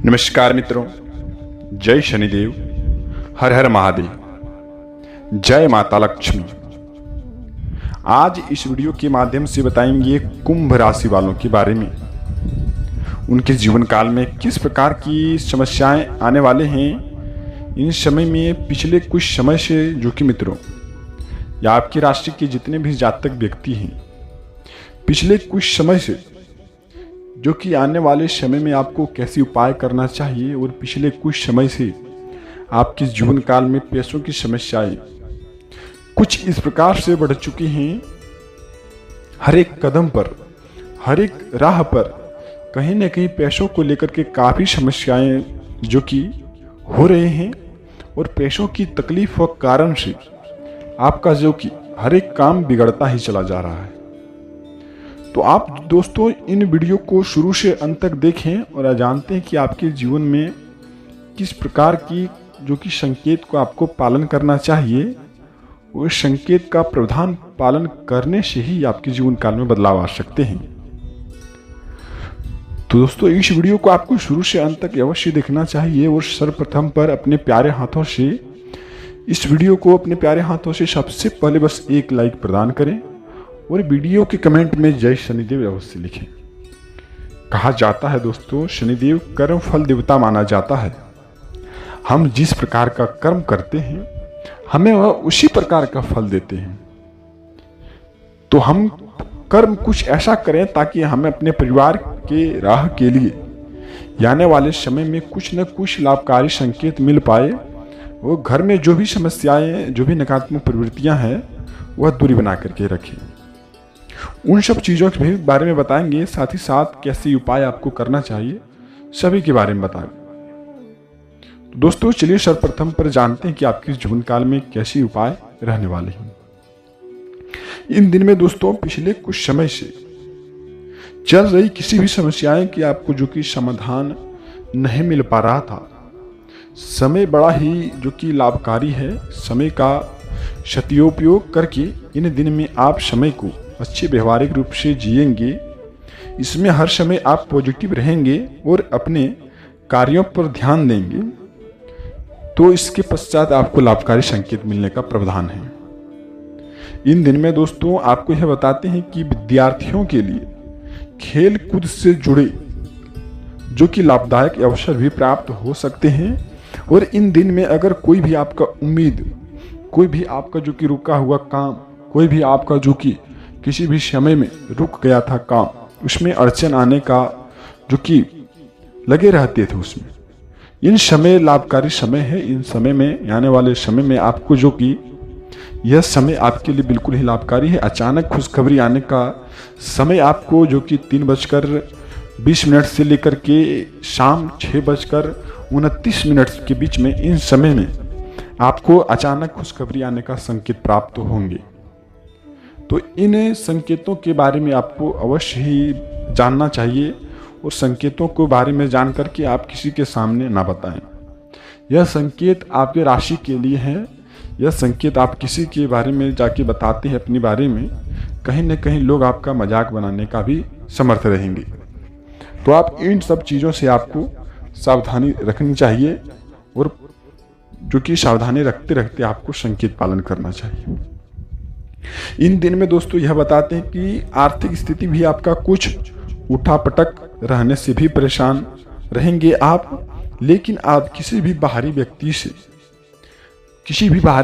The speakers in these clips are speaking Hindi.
नमस्कार मित्रों, जय शनिदेव, हर हर महादेव, जय माता लक्ष्मी। आज इस वीडियो के माध्यम से बताएंगे कुंभ राशि वालों के बारे में। उनके जीवन काल में किस प्रकार की समस्याएं आने वाले हैं इन समय में। पिछले कुछ समय से जो कि मित्रों या आपकी राशि के जितने भी जातक व्यक्ति हैं, पिछले कुछ समय से जो कि आने वाले समय में आपको कैसे उपाय करना चाहिए, और पिछले कुछ समय से आपके जीवन काल में पैसों की समस्याएं कुछ इस प्रकार से बढ़ चुकी हैं। हर एक कदम पर, हर एक राह पर कहीं न कहीं पैसों को लेकर के काफ़ी समस्याएं जो कि हो रहे हैं, और पैसों की तकलीफ व कारण से आपका जो कि हर एक काम बिगड़ता ही चला जा रहा है। तो आप दोस्तों इन वीडियो को शुरू से अंत तक देखें और जानते हैं कि आपके जीवन में किस प्रकार की जो कि संकेत को आपको पालन करना चाहिए। उस संकेत का प्रावधान पालन करने से ही आपके जीवन काल में बदलाव आ सकते हैं। तो दोस्तों इस वीडियो को आपको शुरू से अंत तक अवश्य देखना चाहिए, और सर्वप्रथम पर अपने प्यारे हाथों से इस वीडियो को अपने प्यारे हाथों से सबसे पहले बस एक लाइक प्रदान करें, और वीडियो के कमेंट में जय शनिदेव अवश्य लिखें। कहा जाता है दोस्तों, शनिदेव कर्म फल देवता माना जाता है। हम जिस प्रकार का कर्म करते हैं हमें वह उसी प्रकार का फल देते हैं। तो हम कर्म कुछ ऐसा करें ताकि हमें अपने परिवार के राह के लिए आने वाले समय में कुछ न कुछ लाभकारी संकेत मिल पाए। वो घर में जो भी समस्याएं, जो भी नकारात्मक प्रवृत्तियां हैं, वह दूरी बना करके रखें। उन सब चीज़ों के बारे में बताएंगे, साथ ही साथ कैसे उपाय आपको करना चाहिए सभी के बारे में बताएंगे। तो दोस्तों चलिए सर्वप्रथम पर जानते हैं कि आपके जीवन काल में कैसे उपाय रहने वाले हैं। इन दिन में दोस्तों पिछले कुछ समय से चल रही किसी भी समस्याएं कि आपको जो कि समाधान नहीं मिल पा रहा था, समय बड़ा ही जो कि लाभकारी है। समय का सदुपयोग करके इन दिन में आप समय को अच्छे व्यवहारिक रूप से जिएंगे। इसमें हर समय आप पॉजिटिव रहेंगे और अपने कार्यों पर ध्यान देंगे, तो इसके पश्चात आपको लाभकारी संकेत मिलने का प्रावधान है। इन दिन में दोस्तों आपको यह बताते हैं कि विद्यार्थियों के लिए खेल कूद से जुड़े जो कि लाभदायक अवसर भी प्राप्त हो सकते हैं। और इन दिन में अगर कोई भी आपका उम्मीद, कोई भी आपका जो कि रुका हुआ काम, कोई भी आपका जो कि किसी भी समय में रुक गया था काम, उसमें अड़चन आने का जो कि लगे रहते थे, उसमें इन समय लाभकारी समय है। इन समय में, आने वाले समय में आपको जो कि यह समय आपके लिए बिल्कुल ही लाभकारी है। अचानक खुशखबरी आने का समय आपको जो कि 3:20 से लेकर के शाम 6:29 के बीच में, इन समय में आपको अचानक खुशखबरी आने का संकेत प्राप्त होंगे। तो इन संकेतों के बारे में आपको अवश्य ही जानना चाहिए, और संकेतों के बारे में जान करके आप किसी के सामने ना बताएं। यह संकेत आपके राशि के लिए है। यह संकेत आप किसी के बारे में जाके बताते हैं अपने बारे में, कहीं न कहीं लोग आपका मजाक बनाने का भी समर्थ रहेंगे। तो आप इन सब चीज़ों से आपको सावधानी रखनी चाहिए, और जो कि सावधानी रखते रखते आपको संकेत पालन करना चाहिए। इन दिन में दोस्तों यह बताते हैं कि आर्थिक स्थिति भी आपका कुछ उठापटक रहने से भी परेशान रहेंगे आप, लेकिन आप किसी भी बाहरी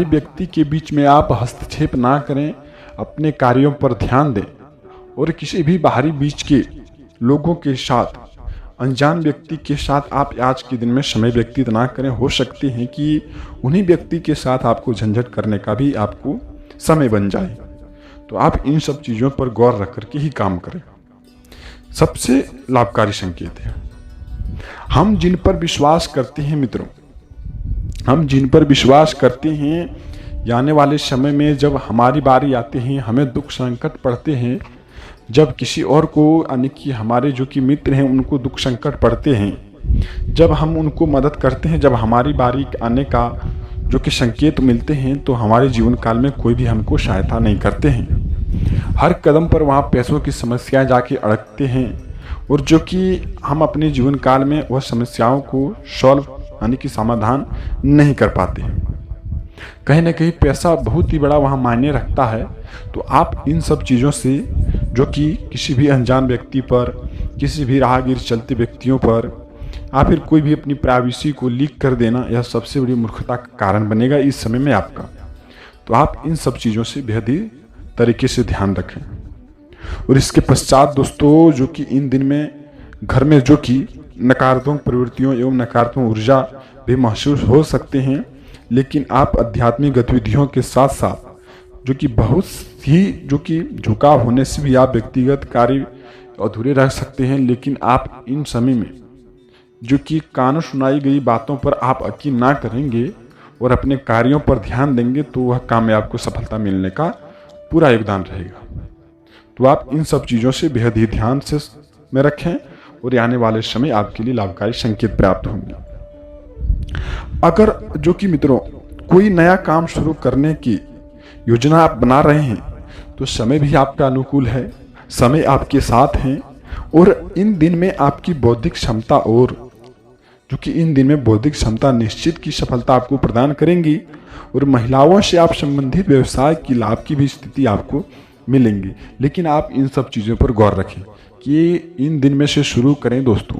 व्यक्ति के बीच में आप हस्तक्षेप ना करें। अपने कार्यों पर ध्यान दें, और किसी भी बाहरी बीच के लोगों के साथ, अनजान व्यक्ति के साथ आप आज के दिन में समय व्यतीत ना करें। हो सकते हैं कि उन्हीं व्यक्ति के साथ आपको झंझट करने का भी आपको समय बन जाए। तो आप इन सब चीज़ों पर गौर रख करके ही काम करें। सबसे लाभकारी संकेत है, हम जिन पर विश्वास करते हैं मित्रों, हम जिन पर विश्वास करते हैं, आने वाले समय में जब हमारी बारी आती है, हमें दुख संकट पड़ते हैं, जब किसी और को, यानी कि हमारे जो कि मित्र हैं उनको दुख संकट पड़ते हैं, जब हम उनको मदद करते हैं, जब हमारी बारी आने का जो कि संकेत मिलते हैं, तो हमारे जीवन काल में कोई भी हमको सहायता नहीं करते हैं। हर कदम पर वहाँ पैसों की समस्याएं जाके अड़कते हैं, और जो कि हम अपने जीवन काल में वह समस्याओं को सॉल्व यानी कि समाधान नहीं कर पाते हैं। कहीं ना कहीं पैसा बहुत ही बड़ा वहाँ मायने रखता है। तो आप इन सब चीज़ों से, जो कि किसी भी अनजान व्यक्ति पर, किसी भी राहगीर चलते व्यक्तियों पर, या फिर कोई भी अपनी प्राइवेसी को लीक कर देना, यह सबसे बड़ी मूर्खता का कारण बनेगा इस समय में आपका। तो आप इन सब चीज़ों से बेहद ही तरीके से ध्यान रखें। और इसके पश्चात दोस्तों, जो कि इन दिन में घर में जो कि नकारात्मक प्रवृत्तियों एवं नकारात्मक ऊर्जा भी महसूस हो सकते हैं, लेकिन आप आध्यात्मिक गतिविधियों के साथ साथ जो कि बहुत ही जो कि झुकाव होने से भी आप व्यक्तिगत कार्य अधूरे रह सकते हैं। लेकिन आप इन समय में जो कि कानों सुनाई गई बातों पर आप यकीन ना करेंगे और अपने कार्यों पर ध्यान देंगे, तो वह काम में आपको सफलता मिलने का पूरा योगदान रहेगा। तो आप इन सब चीज़ों से बेहद ही ध्यान से में रखें और आने वाले समय आपके लिए लाभकारी संकेत प्राप्त होंगे। अगर जो कि मित्रों कोई नया काम शुरू करने की योजना आप बना रहे हैं, तो समय भी आपका अनुकूल है, समय आपके साथ हैं। और इन दिन में आपकी बौद्धिक क्षमता और जो कि इन दिन में बौद्धिक क्षमता निश्चित की सफलता आपको प्रदान करेंगी। और महिलाओं से आप संबंधित व्यवसाय की लाभ की भी स्थिति आपको मिलेंगी। लेकिन आप इन सब चीज़ों पर गौर रखें कि इन दिन में से शुरू करें दोस्तों।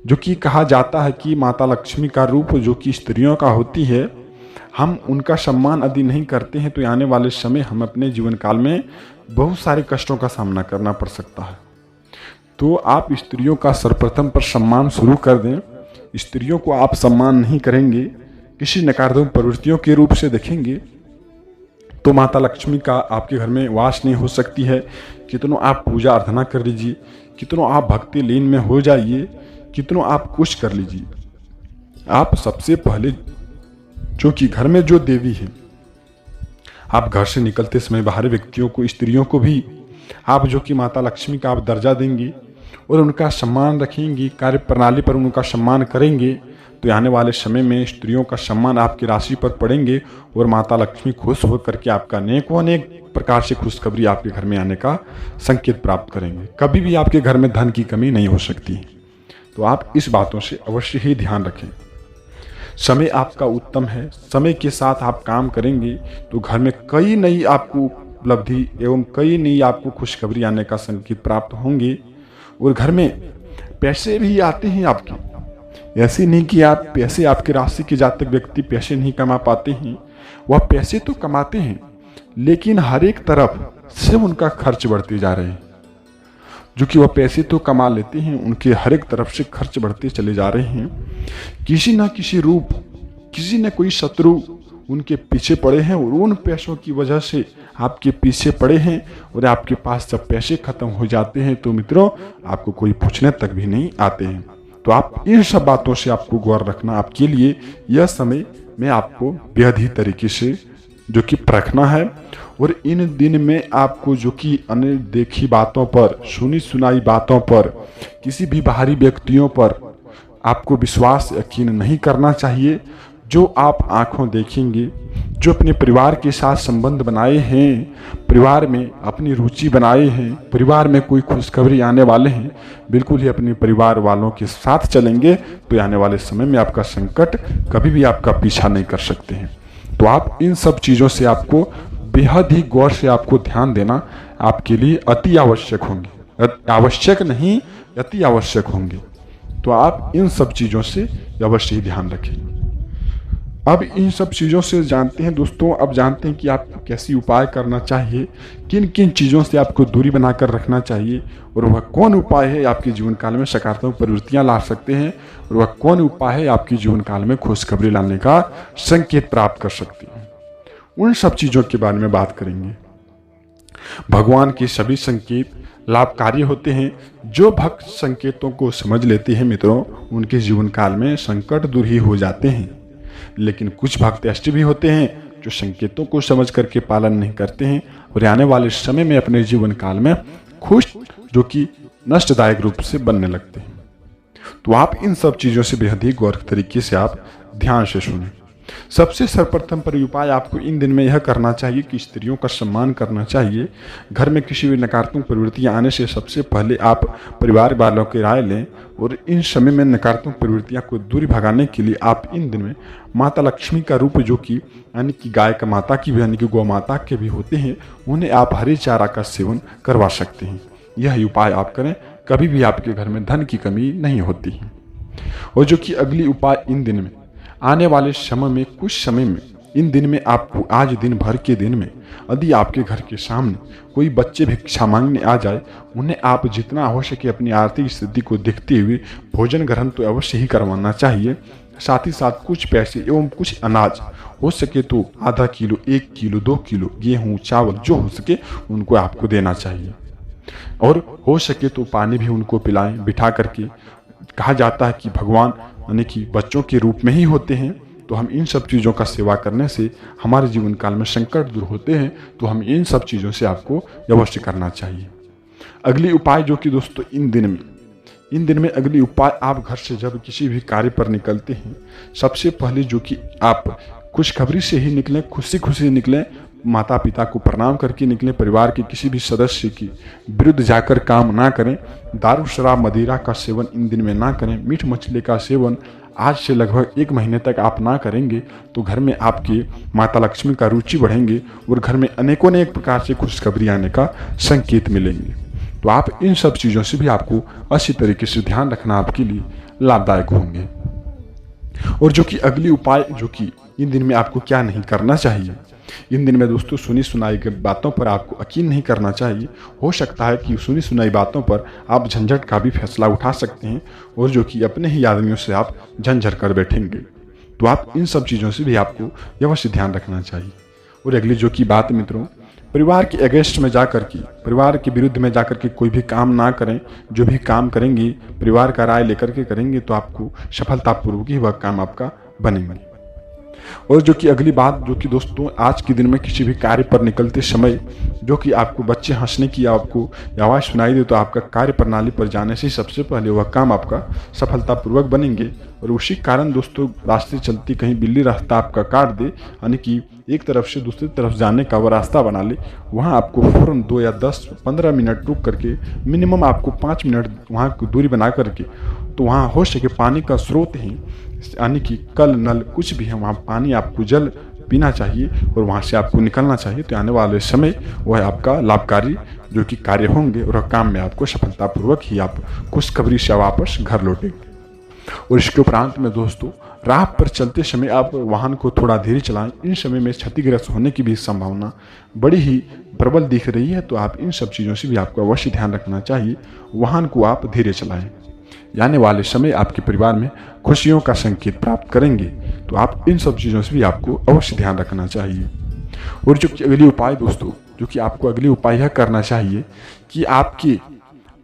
जो कि कहा जाता है कि माता लक्ष्मी का रूप जो कि स्त्रियों का होती है, हम उनका सम्मान यदि नहीं करते हैं तो आने वाले समय हम अपने जीवन काल में बहुत सारे कष्टों का सामना करना पड़ सकता है। तो आप स्त्रियों का सर्वप्रथम पर सम्मान शुरू कर दें। स्त्रियों को आप सम्मान नहीं करेंगे, किसी नकारात्मक प्रवृत्तियों के रूप से देखेंगे, तो माता लक्ष्मी का आपके घर में वास नहीं हो सकती है। कितनों आप पूजा अर्चना कर लीजिए, कितनों आप भक्ति लीन में हो जाइए, कितनों आप कुछ कर लीजिए, आप सबसे पहले जो कि घर में जो देवी है, आप घर से निकलते समय बाहरी व्यक्तियों को, स्त्रियों को भी आप जो कि माता लक्ष्मी का आप दर्जा देंगे और उनका सम्मान रखेंगे, कार्य प्रणाली पर उनका सम्मान करेंगे, तो आने वाले समय में स्त्रियों का सम्मान आपकी राशि पर पड़ेंगे और माता लक्ष्मी खुश होकर के आपका अनेक प्रकार से खुशखबरी आपके घर में आने का संकेत प्राप्त करेंगे। कभी भी आपके घर में धन की कमी नहीं हो सकती। तो आप इस बातों से अवश्य ही ध्यान रखें। समय आपका उत्तम है, समय के साथ आप काम करेंगे तो घर में कई नई आपको उपलब्धि एवं कई नई आपको खुशखबरी आने का संकेत प्राप्त होंगे। और घर में पैसे भी आते हैं आपके, ऐसे नहीं कि आप पैसे, आपके राशि के जातक व्यक्ति पैसे नहीं कमा पाते हैं। वह पैसे तो कमाते हैं, लेकिन हर एक तरफ से उनका खर्च बढ़ते जा रहे हैं। जो कि वह पैसे तो कमा लेते हैं, उनके हर एक तरफ से खर्च बढ़ते चले जा रहे हैं। किसी ना किसी रूप, किसी न कोई शत्रु उनके पीछे पड़े हैं और उन पैसों की वजह से आपके पीछे पड़े हैं। और आपके पास जब पैसे खत्म हो जाते हैं तो मित्रों आपको कोई पूछने तक भी नहीं आते हैं। तो आप इन सब बातों से आपको गौर रखना, आपके लिए यह समय में आपको बेहद ही तरीके से जो कि परखना है। और इन दिन में आपको जो कि अनदेखी बातों पर, सुनी सुनाई बातों पर, किसी भी बाहरी व्यक्तियों पर आपको विश्वास यकीन नहीं करना चाहिए। जो आप आंखों देखेंगे, जो अपने परिवार के साथ संबंध बनाए हैं, परिवार में अपनी रुचि बनाए हैं, परिवार में कोई खुशखबरी आने वाले हैं, बिल्कुल ही अपने परिवार वालों के साथ चलेंगे तो आने वाले समय में आपका संकट कभी भी आपका पीछा नहीं कर सकते हैं। तो आप इन सब चीज़ों से आपको बेहद ही गौर से आपको ध्यान देना आपके लिए अति आवश्यक होंगे, आवश्यक नहीं अति आवश्यक होंगे। तो आप इन सब चीज़ों से अवश्य ही ध्यान रखें। अब इन सब चीज़ों से जानते हैं दोस्तों, अब जानते हैं कि आपको कैसी उपाय करना चाहिए, किन किन चीज़ों से आपको दूरी बनाकर रखना चाहिए, और वह कौन उपाय है आपके जीवन काल में सकारात्मक प्रवृत्तियां ला सकते हैं, और वह कौन उपाय है आपके जीवन काल में खुशखबरी लाने का संकेत प्राप्त कर सकते हैं। उन सब चीज़ों के बारे में बात करेंगे। भगवान के सभी संकेत लाभकारी होते हैं। जो भक्त संकेतों को समझ लेते हैं मित्रों, उनके जीवन काल में संकट दूर ही हो जाते हैं। लेकिन कुछ भक्त ऐसे भी होते हैं जो संकेतों को समझ करके पालन नहीं करते हैं और आने वाले समय में अपने जीवन काल में खुश जो कि नष्टदायक रूप से बनने लगते हैं। तो आप इन सब चीज़ों से बेहद ही गौर तरीके से आप ध्यान से सुनें। सबसे सर्वप्रथम पर उपाय आपको इन दिन में यह करना चाहिए कि स्त्रियों का सम्मान करना चाहिए। घर में किसी भी नकारात्मक प्रवृत्तियां आने से सबसे पहले आप परिवार वालों की राय लें और इन समय में नकारात्मक प्रवृत्तियां को दूर भगाने के लिए आप इन दिन में माता लक्ष्मी का रूप, जो कि यानी कि गाय का माता की भी यानी कि गौ माता के भी होते हैं, उन्हें आप हरी चारा का सेवन करवा सकते हैं। यह उपाय आप करें, कभी भी आपके घर में धन की कमी नहीं होती है। और जो कि अगली उपाय इन दिन में आने वाले समय में कुछ समय में इन दिन में आपको आज दिन भर के दिन में यदि आपके घर के सामने कोई बच्चे भिक्षा मांगने आ जाए, उन्हें आप जितना हो सके अपनी आर्थिक स्थिति को देखते हुए भोजन ग्रहण तो अवश्य ही करवाना चाहिए। साथ ही साथ कुछ पैसे एवं कुछ अनाज हो सके तो आधा किलो, 1 किलो, 2 किलो गेहूँ चावल जो हो सके उनको आपको देना चाहिए। और हो सके तो पानी भी उनको पिलाएं बिठा करके। कहा जाता है कि भगवान यानी कि बच्चों के रूप में ही होते हैं, तो हम इन सब चीज़ों का सेवा करने से हमारे जीवन काल में संकट दूर होते हैं। तो हम इन सब चीज़ों से आपको अवश्य करना चाहिए। अगली उपाय जो कि दोस्तों इन दिन में अगली उपाय, आप घर से जब किसी भी कार्य पर निकलते हैं, सबसे पहले जो कि आप खुशखबरी से ही निकलें, खुशी खुशी निकलें, माता पिता को प्रणाम करके निकलें। परिवार के किसी भी सदस्य की विरुद्ध जाकर काम ना करें। दारू शराब मदिरा का सेवन इन दिन में ना करें। मीट मछली का सेवन आज से लगभग 1 महीने तक आप ना करेंगे तो घर में आपकी माता लक्ष्मी का रुचि बढ़ेंगे और घर में अनेकों प्रकार से खुशखबरी आने का संकेत मिलेंगे। तो आप इन सब चीज़ों से भी आपको अच्छी तरीके से ध्यान रखना आपके लिए लाभदायक होंगे। और जो कि अगली उपाय, जो कि इन दिन में आपको क्या नहीं करना चाहिए, इन दिन में दोस्तों सुनी सुनाई बातों पर आपको यकीन नहीं करना चाहिए। हो सकता है कि सुनी सुनाई बातों पर आप झंझट का भी फैसला उठा सकते हैं और जो कि अपने ही आदमियों से आप झंझट कर बैठेंगे। तो आप इन सब चीज़ों से भी आपको अवश्य ध्यान रखना चाहिए। और अगली जो कि बात मित्रों, परिवार के अगेंस्ट में जाकर के, परिवार के विरुद्ध में जाकर के कोई भी काम ना करें। जो भी काम करेंगे परिवार का राय लेकर के करेंगे तो आपको सफलतापूर्वक ही वह काम आपका बनेंगे। और जो कि अगली बात, जो कि दोस्तों आज के दिन में किसी भी कार्य पर निकलते समय जो कि आपको बच्चे हंसने की आपको आवाज़ सुनाई दे, तो आपका कार्य प्रणाली पर जाने से सबसे पहले वह काम आपका सफलतापूर्वक बनेंगे। और उसी कारण दोस्तों रास्ते चलती कहीं बिल्ली रास्ता आपका काट दे, यानी कि एक तरफ से दूसरी तरफ जाने का वह रास्ता बना ले, वहाँ आपको फ़ौरन 2 या 10-15 मिनट रुक करके, मिनिमम आपको 5 मिनट वहाँ की दूरी बना करके, तो वहाँ हो सके पानी का स्रोत ही यानी कि कल नल कुछ भी है, वहाँ पानी आपको जल पीना चाहिए और वहाँ से आपको निकलना चाहिए। तो आने वाले समय वह आपका लाभकारी जो कि कार्य होंगे और काम में आपको सफलतापूर्वक ही आप खुशखबरी से वापस घर लौटेंगे। और इसके उपरांत में दोस्तों राह पर चलते समय आप वाहन को थोड़ा धीरे चलाएं। इन समय में क्षतिग्रस्त होने की भी संभावना बड़ी ही प्रबल दिख रही है, तो आप इन सब चीज़ों से भी आपको अवश्य ध्यान रखना चाहिए। वाहन को आप धीरे चलाएं। आने वाले समय आपके परिवार में खुशियों का संकेत प्राप्त करेंगे, तो आप इन सब चीज़ों से भी आपको अवश्य ध्यान रखना चाहिए। और जो अगली उपाय दोस्तों, जो कि आपको अगली उपाय यह करना चाहिए कि आपके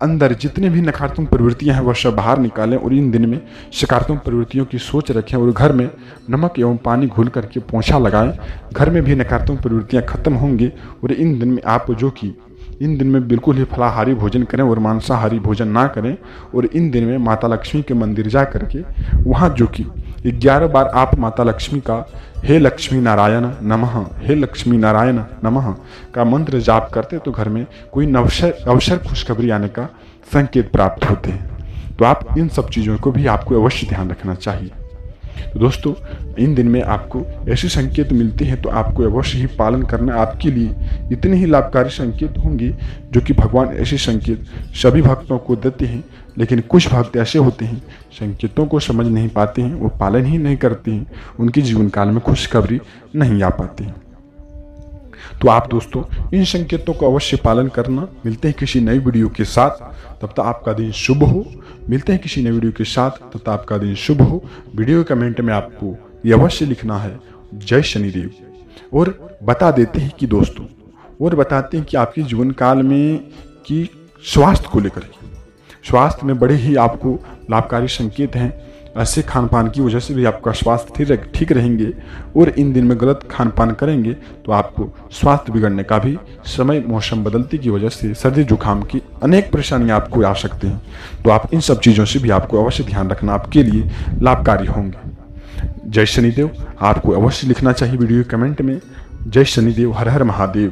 अंदर जितने भी नकारात्मक प्रवृत्तियां हैं वह सब बाहर निकालें और इन दिन में सकारात्मक प्रवृत्तियों की सोच रखें और घर में नमक एवं पानी घोल करके पोंछा लगाएं। घर में भी नकारात्मक प्रवृत्तियां खत्म होंगी। और इन दिन में आप जो कि इन दिन में बिल्कुल ही फलाहारी भोजन करें और मांसाहारी भोजन ना करें। और इन दिन में माता लक्ष्मी के मंदिर जा करके वहाँ जो कि 11 बार आप माता लक्ष्मी का हे लक्ष्मी नारायण नमः, हे लक्ष्मी नारायण नमः का मंत्र जाप करते तो घर में कोई अवसर खुशखबरी आने का संकेत प्राप्त होते हैं। तो आप इन सब चीज़ों को भी आपको अवश्य ध्यान रखना चाहिए। तो दोस्तों इन दिन में आपको ऐसे संकेत मिलते हैं तो आपको अवश्य ही पालन करना आपके लिए इतने ही लाभकारी संकेत होंगे, जो कि भगवान ऐसे संकेत सभी भक्तों को देते हैं। लेकिन कुछ भक्त ऐसे होते हैं संकेतों को समझ नहीं पाते हैं, वो पालन ही नहीं करते हैं, उनके जीवन काल में खुशखबरी नहीं आ पाती है। तो आप दोस्तों इन संकेतों को अवश्य पालन करना। मिलते हैं किसी नई वीडियो के साथ, तब तक आपका दिन शुभ हो। मिलते हैं किसी नई वीडियो के साथ, तब तक आपका दिन शुभ हो। वीडियो कमेंट में आपको ये अवश्य लिखना है जय शनिदेव। और बता देते हैं कि दोस्तों, और बताते हैं कि आपके जीवन काल में कि स्वास्थ्य को लेकर स्वास्थ्य में बड़े ही आपको लाभकारी संकेत हैं। ऐसे खान पान की वजह से भी आपका स्वास्थ्य ठीक रहेंगे। और इन दिन में गलत खान पान करेंगे तो आपको स्वास्थ्य बिगड़ने का भी समय, मौसम बदलने की वजह से सर्दी जुकाम की अनेक परेशानियां आपको आ सकती हैं। तो आप इन सब चीज़ों से भी आपको अवश्य ध्यान रखना आपके लिए लाभकारी होंगे। जय शनिदेव। आपको अवश्य लिखना चाहिए वीडियो कमेंट में, जय शनिदेव, हर हर महादेव।